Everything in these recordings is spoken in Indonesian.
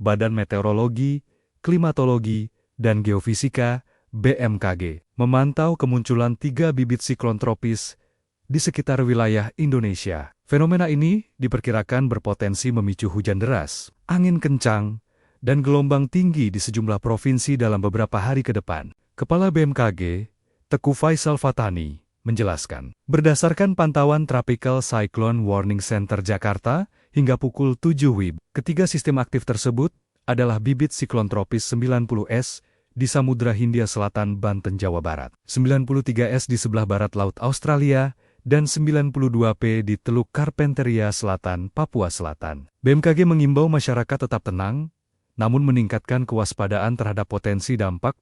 Badan Meteorologi, Klimatologi, dan Geofisika (BMKG) memantau kemunculan 3 bibit siklon tropis di sekitar wilayah Indonesia. Fenomena ini diperkirakan berpotensi memicu hujan deras, angin kencang, dan gelombang tinggi di sejumlah provinsi dalam beberapa hari ke depan. Kepala BMKG, Teguh Faisal Fatani, menjelaskan, berdasarkan pantauan Tropical Cyclone Warning Center Jakarta hingga pukul 7 WIB, ketiga sistem aktif tersebut adalah bibit siklon tropis 90S di Samudra Hindia Selatan, Banten, Jawa Barat, 93S di sebelah barat Laut Australia, dan 92P di Teluk Carpentaria Selatan, Papua Selatan. BMKG mengimbau masyarakat tetap tenang, namun meningkatkan kewaspadaan terhadap potensi dampak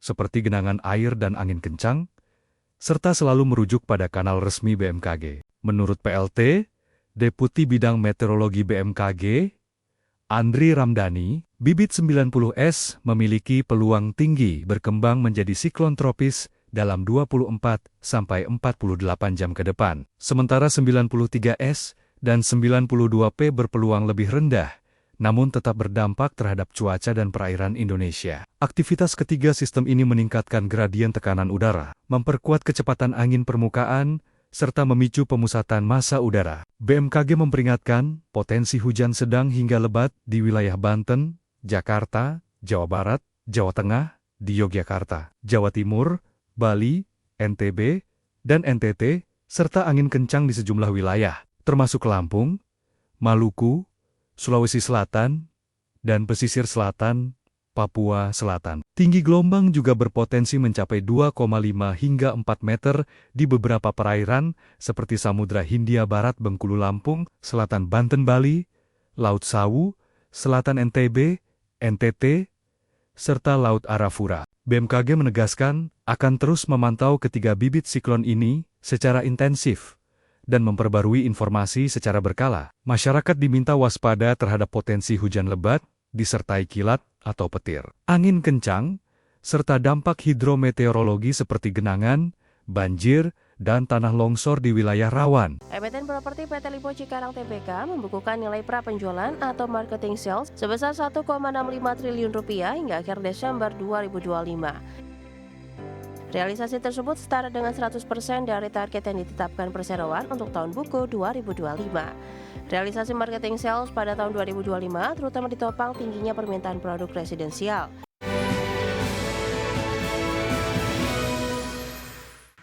seperti genangan air dan angin kencang, serta selalu merujuk pada kanal resmi BMKG. Menurut PLT, Deputi Bidang Meteorologi BMKG, Andri Ramdhani, bibit 90S memiliki peluang tinggi berkembang menjadi siklon tropis dalam 24-48 jam ke depan. Sementara 93S dan 92P berpeluang lebih rendah, namun tetap berdampak terhadap cuaca dan perairan Indonesia. Aktivitas ketiga sistem ini meningkatkan gradien tekanan udara, memperkuat kecepatan angin permukaan, serta memicu pemusatan massa udara. BMKG memperingatkan potensi hujan sedang hingga lebat di wilayah Banten, Jakarta, Jawa Barat, Jawa Tengah, di Yogyakarta, Jawa Timur, Bali, NTB, dan NTT, serta angin kencang di sejumlah wilayah, termasuk Lampung, Maluku, Sulawesi Selatan, dan pesisir selatan, Papua Selatan. Tinggi gelombang juga berpotensi mencapai 2,5 hingga 4 meter di beberapa perairan seperti Samudra Hindia Barat Bengkulu Lampung, Selatan Banten Bali, Laut Sawu, Selatan NTB, NTT, serta Laut Arafura. BMKG menegaskan akan terus memantau ketiga bibit siklon ini secara intensif dan memperbarui informasi secara berkala. Masyarakat diminta waspada terhadap potensi hujan lebat, disertai kilat atau petir, angin kencang, serta dampak hidrometeorologi seperti genangan, banjir, dan tanah longsor di wilayah rawan. Emiten properti PT Lipo Cikarang Tbk membukukan nilai prapenjualan atau marketing sales sebesar 1,65 triliun rupiah hingga akhir Desember 2025. Realisasi tersebut setara dengan 100% dari target yang ditetapkan perseroan untuk tahun buku 2025. Realisasi marketing sales pada tahun 2025 terutama ditopang tingginya permintaan produk residensial.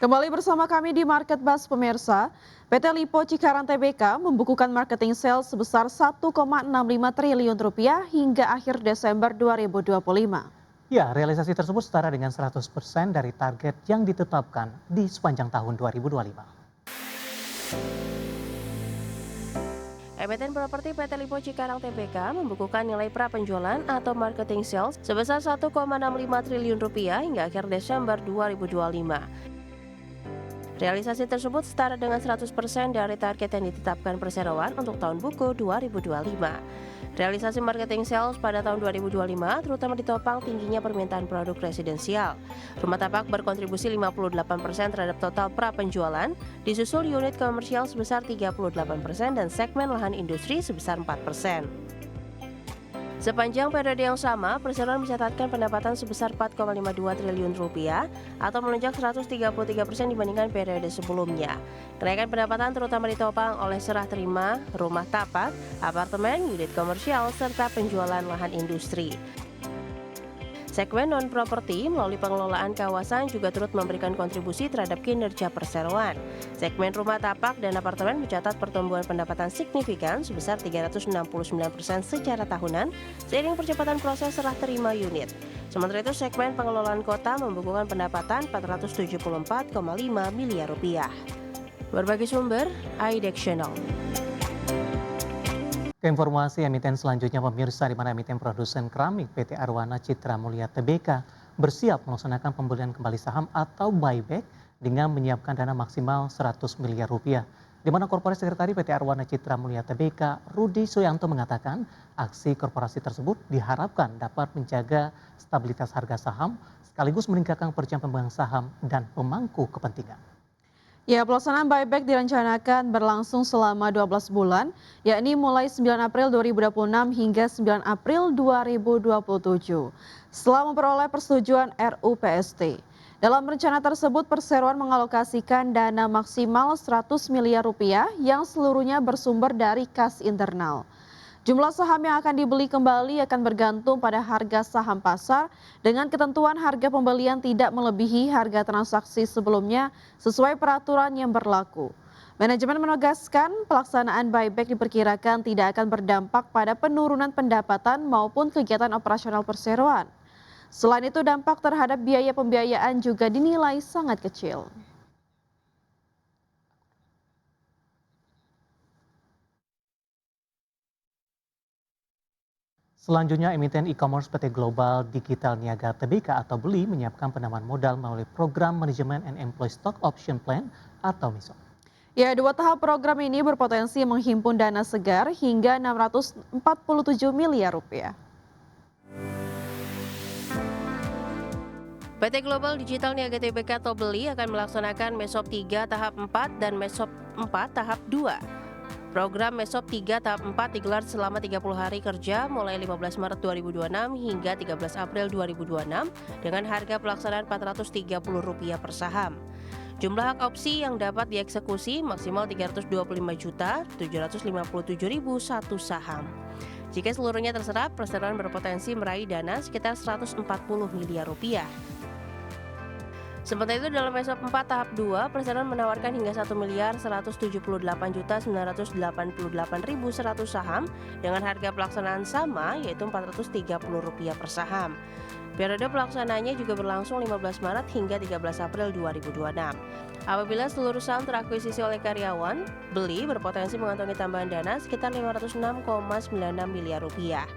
Kembali bersama kami di Market Buzz pemirsa, PT Lipo Cikarang Tbk membukukan marketing sales sebesar 1,65 triliun rupiah hingga akhir Desember 2025. Ya, realisasi tersebut setara dengan 100% dari target yang ditetapkan di sepanjang tahun 2025. Emiten properti PT Lipo Cikarang Tbk membukukan nilai prapenjualan atau marketing sales sebesar 1,65 triliun rupiah hingga akhir Desember 2025. Realisasi tersebut setara dengan 100% dari target yang ditetapkan perseroan untuk tahun buku 2025. Realisasi marketing sales pada tahun 2025 terutama ditopang tingginya permintaan produk residensial. Rumah tapak berkontribusi 58% terhadap total prapenjualan, disusul unit komersial sebesar 38% dan segmen lahan industri sebesar 4%. Sepanjang periode yang sama, perseroan mencatatkan pendapatan sebesar 4,52 triliun rupiah atau melonjak 133% dibandingkan periode sebelumnya. Kenaikan pendapatan terutama ditopang oleh serah terima, rumah tapak, apartemen, unit komersial, serta penjualan lahan industri. Segmen non-properti melalui pengelolaan kawasan juga turut memberikan kontribusi terhadap kinerja perseroan. Segmen rumah tapak dan apartemen mencatat pertumbuhan pendapatan signifikan sebesar 369% secara tahunan seiring percepatan proses serah terima unit. Sementara itu segmen pengelolaan kota membukukan pendapatan 474,5 miliar rupiah. Berbagai sumber, IDEX Channel. Ke informasi emiten selanjutnya pemirsa, di mana emiten produsen keramik PT Arwana Citra Mulia Tbk bersiap melaksanakan pembelian kembali saham atau buyback dengan menyiapkan dana maksimal 100 miliar rupiah. Di mana Korporasi Sekretari PT Arwana Citra Mulia Tbk Rudi Suyanto mengatakan aksi korporasi tersebut diharapkan dapat menjaga stabilitas harga saham sekaligus meningkatkan percayaan pemegang saham dan pemangku kepentingan. Ya, pelaksanaan buyback direncanakan berlangsung selama 12 bulan, yakni mulai 9 April 2026 hingga 9 April 2027. Setelah memperoleh persetujuan RUU PST. Dalam rencana tersebut, perseroan mengalokasikan dana maksimal 100 miliar rupiah yang seluruhnya bersumber dari kas internal. Jumlah saham yang akan dibeli kembali akan bergantung pada harga saham pasar dengan ketentuan harga pembelian tidak melebihi harga transaksi sebelumnya sesuai peraturan yang berlaku. Manajemen menegaskan pelaksanaan buyback diperkirakan tidak akan berdampak pada penurunan pendapatan maupun kegiatan operasional perseroan. Selain itu, dampak terhadap biaya pembiayaan juga dinilai sangat kecil. Selanjutnya, emiten e-commerce PT Global Digital Niaga Tbk atau BELI menyiapkan penambahan modal melalui program Management and Employee Stock Option Plan atau MISO. Ya, dua tahap program ini berpotensi menghimpun dana segar hingga 647 miliar rupiah. PT Global Digital Niaga Tbk atau BELI akan melaksanakan MESOP 3 tahap 4 dan MESOP 4 tahap 2. Program MESOP 3 tahap 4 digelar selama 30 hari kerja mulai 15 Maret 2026 hingga 13 April 2026 dengan harga pelaksanaan Rp430 per saham. Jumlah hak opsi yang dapat dieksekusi maksimal 325.757.001 saham. Jika seluruhnya terserap, perseroan berpotensi meraih dana sekitar 140 miliar rupiah. Sementara itu dalam MESOP 4 tahap 2, perseroan menawarkan hingga 1.178.988.100 saham dengan harga pelaksanaan sama yaitu Rp430 per saham. Periode pelaksananya juga berlangsung 15 Maret hingga 13 April 2026. Apabila seluruh saham terakuisisi oleh karyawan, BELI berpotensi mengantongi tambahan dana sekitar 506,96 miliar rupiah.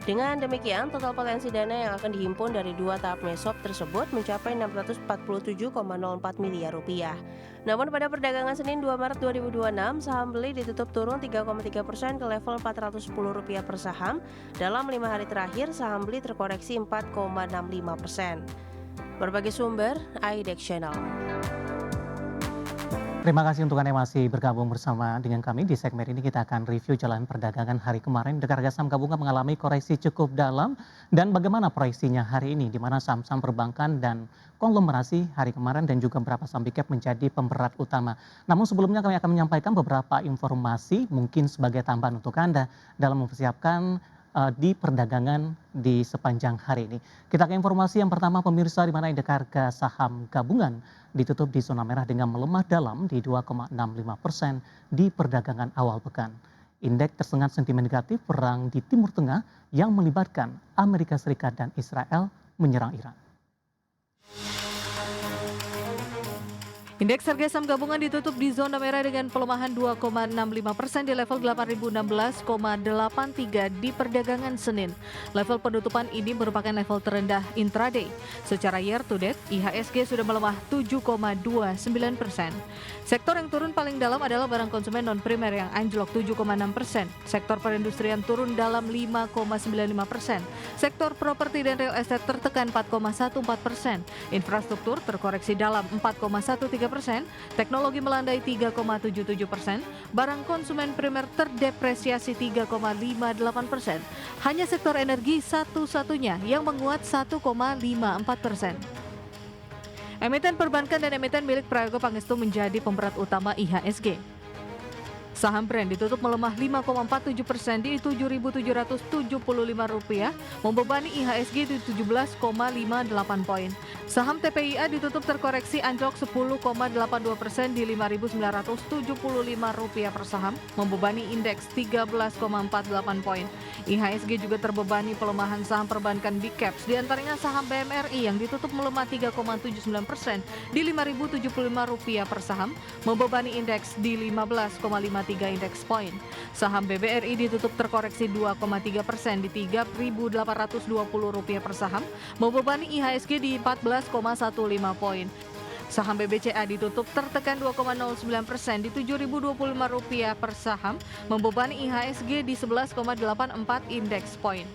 Dengan demikian, total potensi dana yang akan dihimpun dari dua tahap MESOP tersebut mencapai 647,04 miliar rupiah. Namun pada perdagangan Senin 2 Maret 2026, saham BELI ditutup turun 3,3% ke level Rp410 per saham. Dalam 5 hari terakhir, saham BELI terkoreksi 4,65%. Berbagai sumber, IDEX Channel. Terima kasih untuk Anda yang masih bergabung bersama dengan kami. Di segmen ini kita akan review jalan perdagangan hari kemarin. Harga saham gabungan mengalami koreksi cukup dalam dan bagaimana proyeksinya hari ini, di mana saham-saham perbankan dan konglomerasi hari kemarin dan juga beberapa saham big cap menjadi pemberat utama. Namun sebelumnya kami akan menyampaikan beberapa informasi mungkin sebagai tambahan untuk Anda dalam mempersiapkan di perdagangan di sepanjang hari ini. Kita ke informasi yang pertama pemirsa, di mana indeks harga saham gabungan ditutup di zona merah dengan melemah dalam di 2,65% di perdagangan awal pekan. Indeks tersengat sentimen negatif perang di Timur Tengah yang melibatkan Amerika Serikat dan Israel menyerang Iran. Indeks harga saham gabungan ditutup di zona merah dengan pelemahan 2,65% di level 8.016,83 di perdagangan Senin. Level penutupan ini merupakan level terendah intraday. Secara year to date, IHSG sudah melemah 7,29%. Sektor yang turun paling dalam adalah barang konsumen non-primer yang anjlok 7,6%. Sektor perindustrian turun dalam 5,95%. Sektor properti dan real estate tertekan 4,14%. Infrastruktur terkoreksi dalam 4,13%. Teknologi melandai 3,77%, barang konsumen primer terdepresiasi 3,58%. Hanya sektor energi satu-satunya yang menguat 1,54%. Emiten perbankan dan emiten milik Prayogo Pangestu menjadi pemberat utama IHSG. Saham Brand ditutup melemah 5,47% di Rp7.775, membebani IHSG di 17,58 poin. Saham TPIA ditutup terkoreksi anjlok 10,82% di Rp5.975 per saham, membebani indeks 13,48 poin. IHSG juga terbebani pelemahan saham perbankan Big Caps, diantaranya saham BMRI yang ditutup melemah 3,79% di Rp5.075 per saham, membebani indeks di 15,53 indeks poin. Saham BBRI ditutup terkoreksi 2,3% di Rp3.820 per saham, membebani IHSG di 14,15 poin. Saham BBCA ditutup tertekan 2,09% di Rp7.025 per saham, membebani IHSG di 11,84 indeks poin.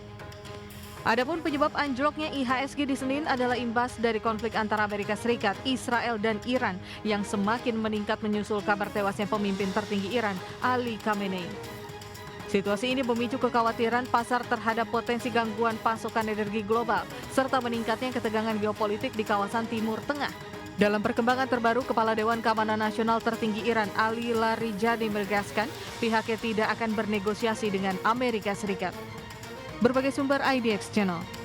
Adapun penyebab anjloknya IHSG di Senin adalah imbas dari konflik antara Amerika Serikat, Israel, dan Iran yang semakin meningkat menyusul kabar tewasnya pemimpin tertinggi Iran, Ali Khamenei. Situasi ini memicu kekhawatiran pasar terhadap potensi gangguan pasokan energi global, serta meningkatnya ketegangan geopolitik di kawasan Timur Tengah. Dalam perkembangan terbaru, Kepala Dewan Keamanan Nasional tertinggi Iran, Ali Larijani menegaskan pihaknya tidak akan bernegosiasi dengan Amerika Serikat. Berbagai sumber IDX Channel.